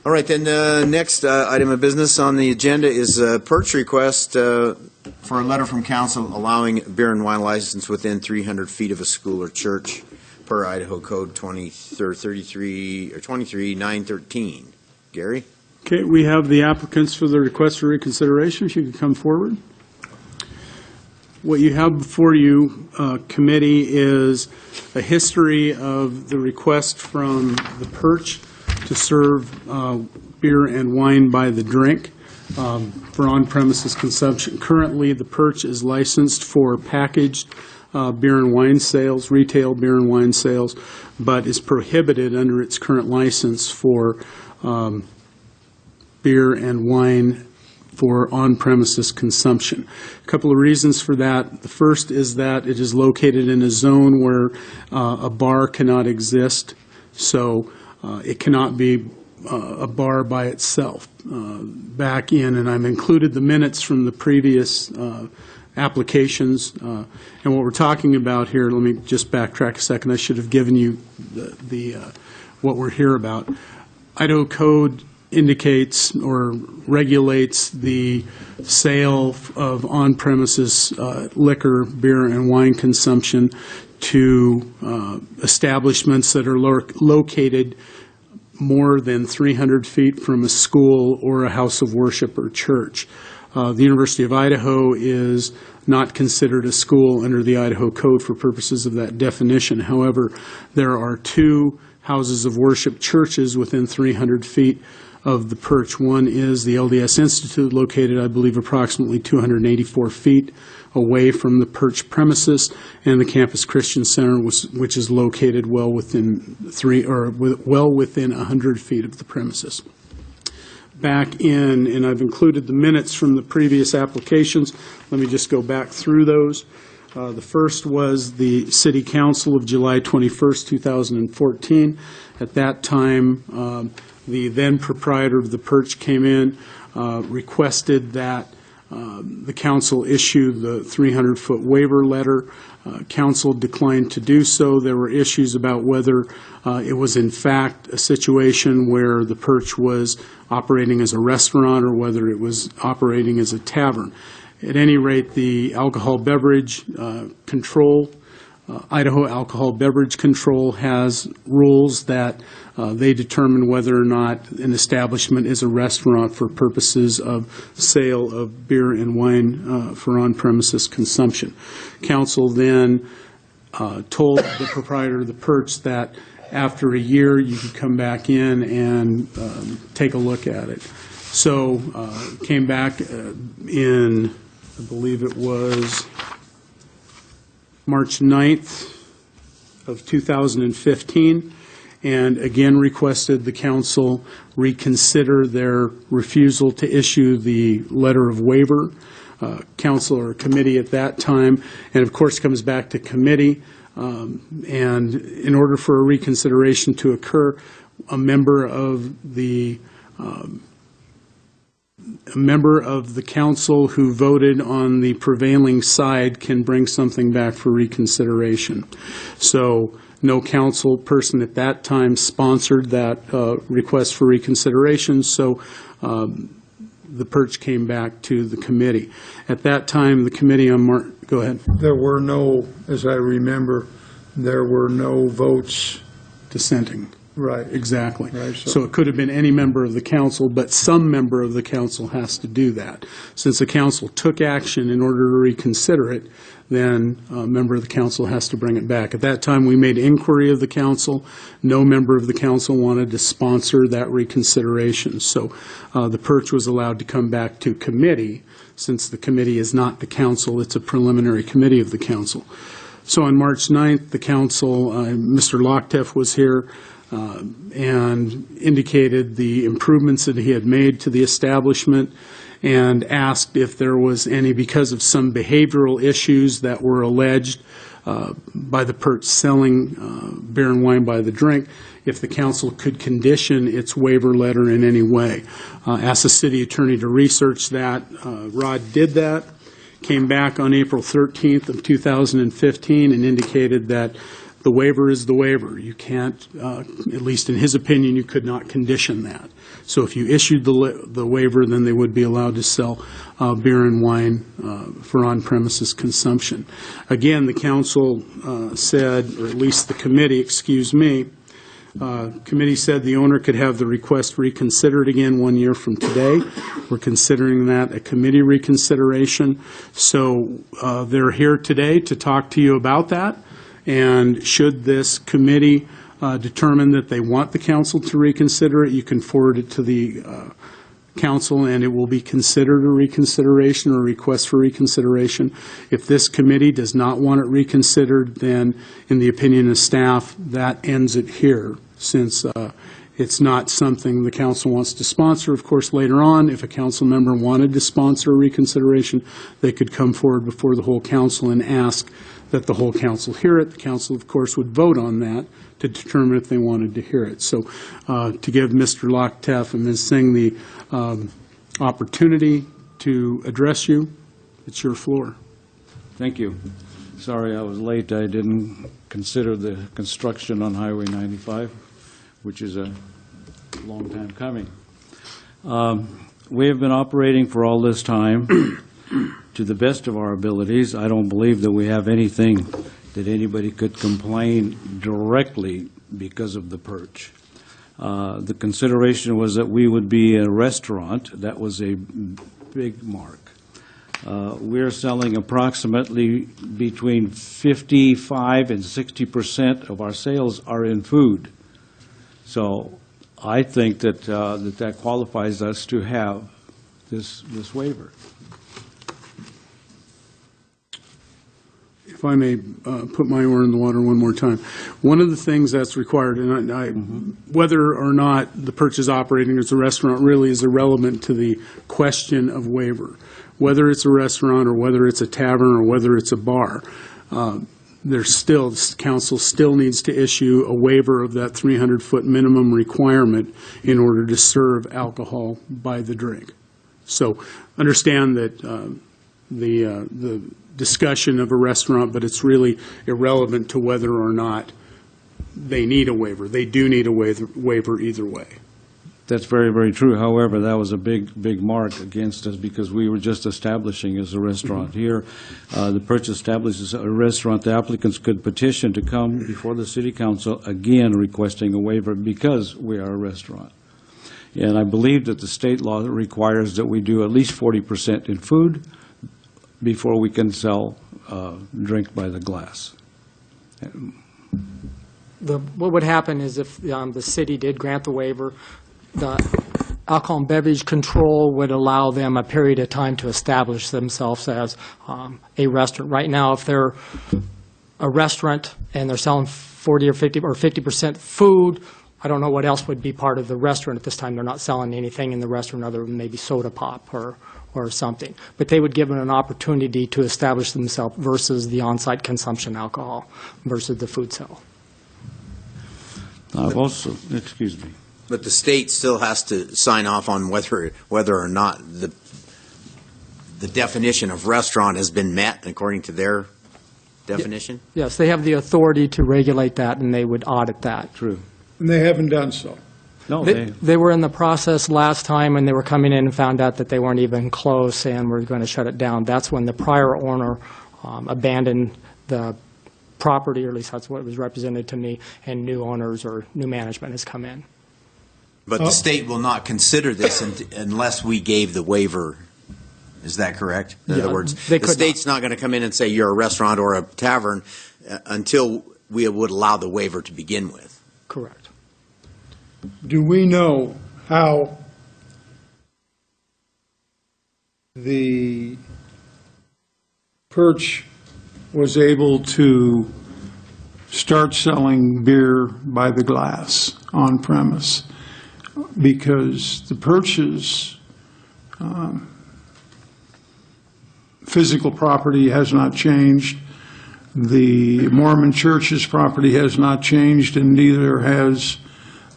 All right, then next item of business on the agenda is a Perch request for a letter from council allowing beer and wine license within 300 feet of a school or church per Idaho Code 23-913. Gary? Okay, we have the applicants for the request for reconsideration. If you could come forward. What you have before you, committee, is a history of the request from the Perch to serve beer and wine by the drink for on-premises consumption. Currently, the Perch is licensed for packaged beer and wine sales, retail beer and wine sales, but is prohibited under its current license for beer and wine for on-premises consumption. A couple of reasons for that. The first is that it is located in a zone where a bar cannot exist, so it cannot be a bar by itself. Back in, and I've included the minutes from the previous applications, and what we're talking about here, let me just backtrack a second. I should have given you what we're here about. Idaho Code indicates or regulates the sale of on-premises liquor, beer, and wine consumption to establishments that are located more than 300 feet from a school or a house of worship or church. The University of Idaho is not considered a school under the Idaho Code for purposes of that definition. However, there are two houses of worship churches within 300 feet of the Perch. One is the LDS Institute, located, I believe, approximately 284 feet away from the Perch premises, and the Campus Christian Center, which is located well within 100 feet of the premises. Back in, and I've included the minutes from the previous applications. Let me just go back through those. The first was the City Council of July 21st, 2014. At that time, the then proprietor of the Perch came in, requested that the council issue the 300-foot waiver letter. Council declined to do so. There were issues about whether it was in fact a situation where the Perch was operating as a restaurant or whether it was operating as a tavern. At any rate, the alcohol beverage control, Idaho Alcohol Beverage Control has rules that they determine whether or not an establishment is a restaurant for purposes of sale of beer and wine for on-premises consumption. Council then told the proprietor of the Perch that after a year you could come back in and take a look at it. So came back in, I believe it was March 9th of 2015, and again requested the council reconsider their refusal to issue the letter of waiver. Council or committee at that time, and of course comes back to committee, and in order for a reconsideration to occur, a member of the council who voted on the prevailing side can bring something back for reconsideration. So no council person at that time sponsored that request for reconsideration, so the Perch came back to the committee. At that time, the committee on go ahead. There were no, as I remember, there were no votes Dissenting. Right. Exactly. Right, so it could have been any member of the council, but some member of the council has to do that. Since the council took action in order to reconsider it, then a member of the council has to bring it back. At that time, we made inquiry of the council. No member of the council wanted to sponsor that reconsideration. So the Perch was allowed to come back to committee. Since the committee is not the council, it's a preliminary committee of the council. So on March 9th, the council, Mr. Lockteff was here, and indicated the improvements that he had made to the establishment and asked if there was any, because of some behavioral issues that were alleged by the Perch selling beer and wine by the drink, if the council could condition its waiver letter in any way. Asked the city attorney to research that. Rod did that, came back on April 13th of 2015 and indicated that the waiver is the waiver. You can't, at least in his opinion, you could not condition that. So if you issued the waiver, then they would be allowed to sell beer and wine for on-premises consumption. Again, the council said, or at least the committee, excuse me, committee said the owner could have the request reconsidered again 1 year from today. We're considering that a committee reconsideration. So they're here today to talk to you about that. And should this committee determine that they want the council to reconsider it, you can forward it to the council and it will be considered a reconsideration or a request for reconsideration. If this committee does not want it reconsidered, then in the opinion of staff, that ends it here, since it's not something the council wants to sponsor. Of course, later on, if a council member wanted to sponsor a reconsideration, they could come forward before the whole council and ask that the whole council hear it. The council, of course, would vote on that to determine if they wanted to hear it. So to give Mr. Lockteff and Ms. Singh the opportunity to address you, it's your floor. Thank you. Sorry I was late. I didn't consider the construction on Highway 95, which is a long time coming. We have been operating for all this time to the best of our abilities. I don't believe that we have anything that anybody could complain directly because of the Perch. The consideration was that we would be a restaurant. That was a big mark. We're selling approximately between 55 and 60% of our sales are in food. So I think that that qualifies us to have this waiver. If I may put my oar in the water one more time. One of the things that's required, and whether or not the Perch is operating as a restaurant really is irrelevant to the question of waiver. Whether it's a restaurant or whether it's a tavern or whether it's a bar, the council still needs to issue a waiver of that 300-foot minimum requirement in order to serve alcohol by the drink. So understand that the discussion of a restaurant, but it's really irrelevant to whether or not they need a waiver. They do need a waiver either way. That's very, very true. However, that was a big mark against us because we were just establishing as a restaurant. Here, the Perch establishes a restaurant. The applicants could petition to come before the city council, again requesting a waiver because we are a restaurant. And I believe that the state law requires that we do at least 40% in food before we can sell drink by the glass. What would happen is if the city did grant the waiver, the alcohol and beverage control would allow them a period of time to establish themselves as a restaurant. Right now, if they're a restaurant and they're selling 40 or 50% food, I don't know what else would be part of the restaurant at this time. They're not selling anything in the restaurant other than maybe soda pop or something. But they would give them an opportunity to establish themselves versus the on-site consumption alcohol versus the food sale. I've also, excuse me. But the state still has to sign off on whether or not the definition of restaurant has been met according to their definition? Yes, they have the authority to regulate that, and they would audit that. True. And they haven't done so. No, They were in the process last time, and they were coming in and found out that they weren't even close and were going to shut it down. That's when the prior owner abandoned the property, or at least that's what was represented to me, and new owners or new management has come in. But the state will not consider this unless we gave the waiver. Is that correct? In other words, the state's not going to come in and say you're a restaurant or a tavern until we would allow the waiver to begin with. Correct. Do we know how the Perch was able to start selling beer by the glass on premise? Because the Perch's physical property has not changed. The Mormon Church's property has not changed, and neither has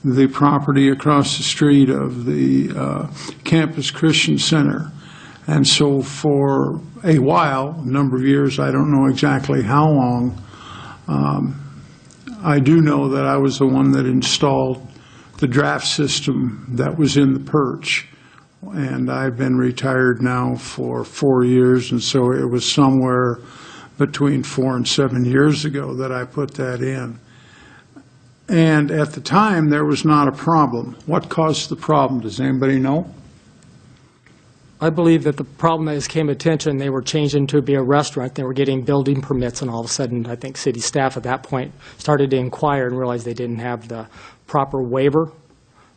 the property across the street of the Campus Christian Center. And so for a while, a number of years, I don't know exactly how long, I do know that I was the one that installed the draft system that was in the Perch, and I've been retired now for 4 years, and so it was somewhere between 4 and 7 years ago that I put that in. And at the time, there was not a problem. What caused the problem? Does anybody know? I believe that the problem is came attention, they were changing to be a restaurant, they were getting building permits, and all of a sudden, I think city staff at that point started to inquire and realized they didn't have the proper waiver,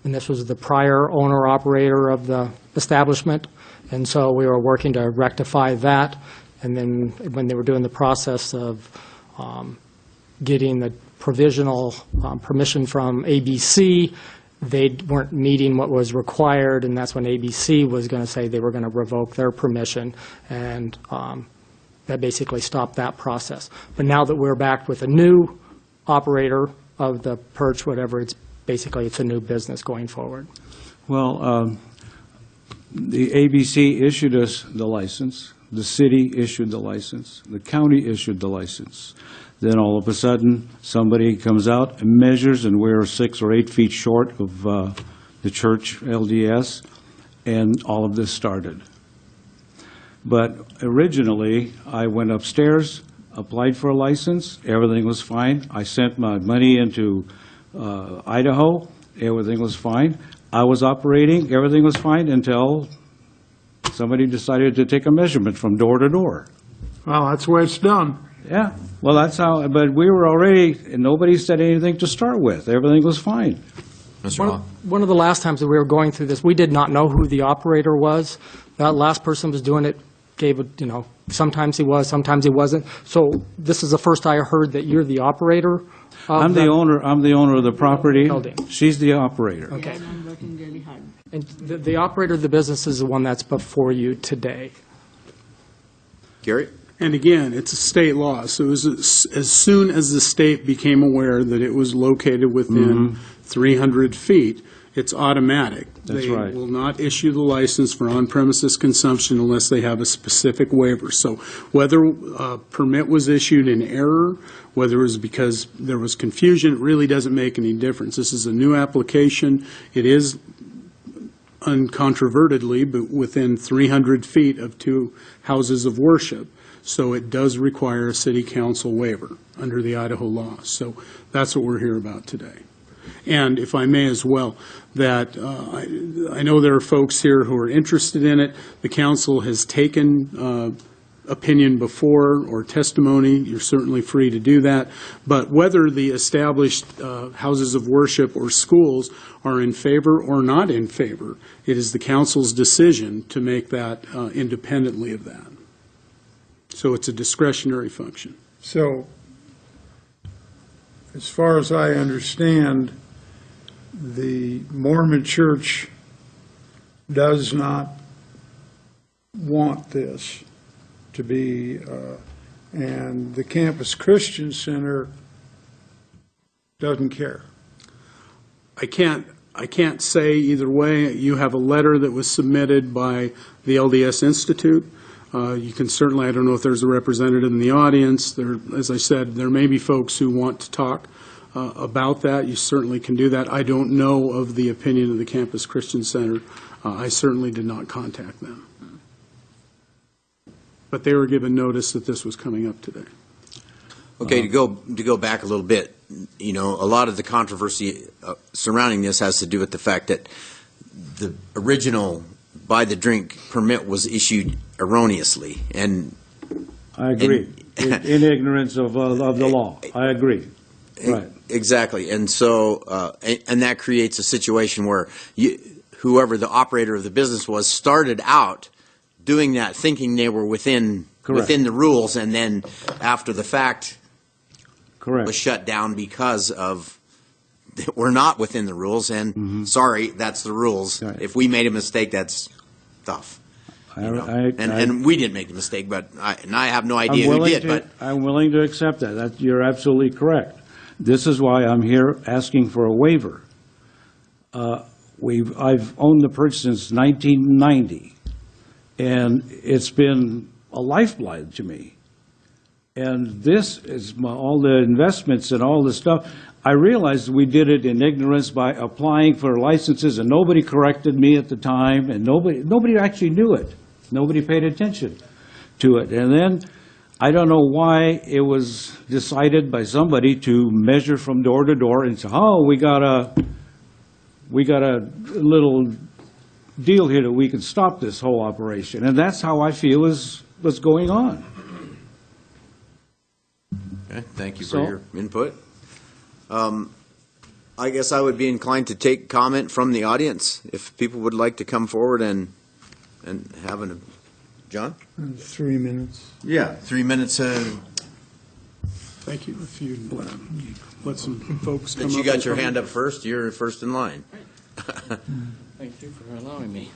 and this was the prior owner-operator of the establishment, and so we were working to rectify that, and then when they were doing the process of getting the provisional permission from ABC, they weren't meeting what was required, and that's when ABC was going to say they were going to revoke their permission, and that basically stopped that process. But now that we're back with a new operator of the Perch, whatever, it's a new business going forward. Well, the ABC issued us the license, the city issued the license, the county issued the license. Then all of a sudden, somebody comes out and measures, and we're 6 or 8 feet short of the church LDS, and all of this started. But originally, I went upstairs, applied for a license, everything was fine. I sent my money into Idaho, everything was fine. I was operating, everything was fine until somebody decided to take a measurement from door to door. Well, that's the way it's done. Yeah, well, that's how, but we were already, and nobody said anything to start with. Everything was fine. Mr. Hall? One of the last times that we were going through this, we did not know who the operator was. That last person was doing it, gave it, sometimes he was, sometimes he wasn't. So this is the first I heard that you're the operator of I'm the owner of the property. building. She's the operator. Okay. And I'm working really hard. And the operator of the business is the one that's before you today. Gary? And again, it's a state law, so it was as soon as the state became aware that it was located within 300 feet, it's automatic. That's right. They will not issue the license for on-premises consumption unless they have a specific waiver. So whether a permit was issued in error, whether it was because there was confusion, it really doesn't make any difference. This is a new application. It is uncontrovertedly, but within 300 feet of 2 houses of worship. So it does require a city council waiver under the Idaho law. So that's what we're here about today. And if I may as well, that I know there are folks here who are interested in it. The council has taken opinion before or testimony. You're certainly free to do that. But whether the established houses of worship or schools are in favor or not in favor, it is the council's decision to make that independently of that. So it's a discretionary function. So, as far as I understand, the Mormon Church does not want this to be, and the Campus Christian Center doesn't care. I can't say either way. You have a letter that was submitted by the LDS Institute. You can certainly, I don't know if there's a representative in the audience. There, as I said, there may be folks who want to talk about that. You certainly can do that. I don't know of the opinion of the Campus Christian Center. I certainly did not contact them. But they were given notice that this was coming up today. Okay, to go back a little bit, a lot of the controversy surrounding this has to do with the fact that the original buy the drink permit was issued erroneously, and I agree. In ignorance of the law. I agree. Right. Exactly, and so and that creates a situation where whoever the operator of the business was started out doing that, thinking they were within the rules, and then after the fact, was shut down because of we're not within the rules, and sorry, that's the rules. Right. If we made a mistake, that's tough. And we didn't make the mistake, but I have no idea who did. But I'm willing to accept that. You're absolutely correct. This is why I'm here asking for a waiver. I've owned the Perch since 1990, and it's been a lifeblood to me. And this is all the investments and all the stuff. I realized we did it in ignorance by applying for licenses, and nobody corrected me at the time, and nobody actually knew it. Nobody paid attention to it. And then, I don't know why it was decided by somebody to measure from door to door and say, oh, we got a little deal here that we can stop this whole operation. And that's how I feel is what's going on. Okay, thank you for So- your input. I guess I would be inclined to take comment from the audience, if people would like to come forward and have an, John? 3 minutes. Yeah, 3 minutes, Thank you. If you let some folks come up. that you got your hand up first, you're first in line. Thank you for allowing me.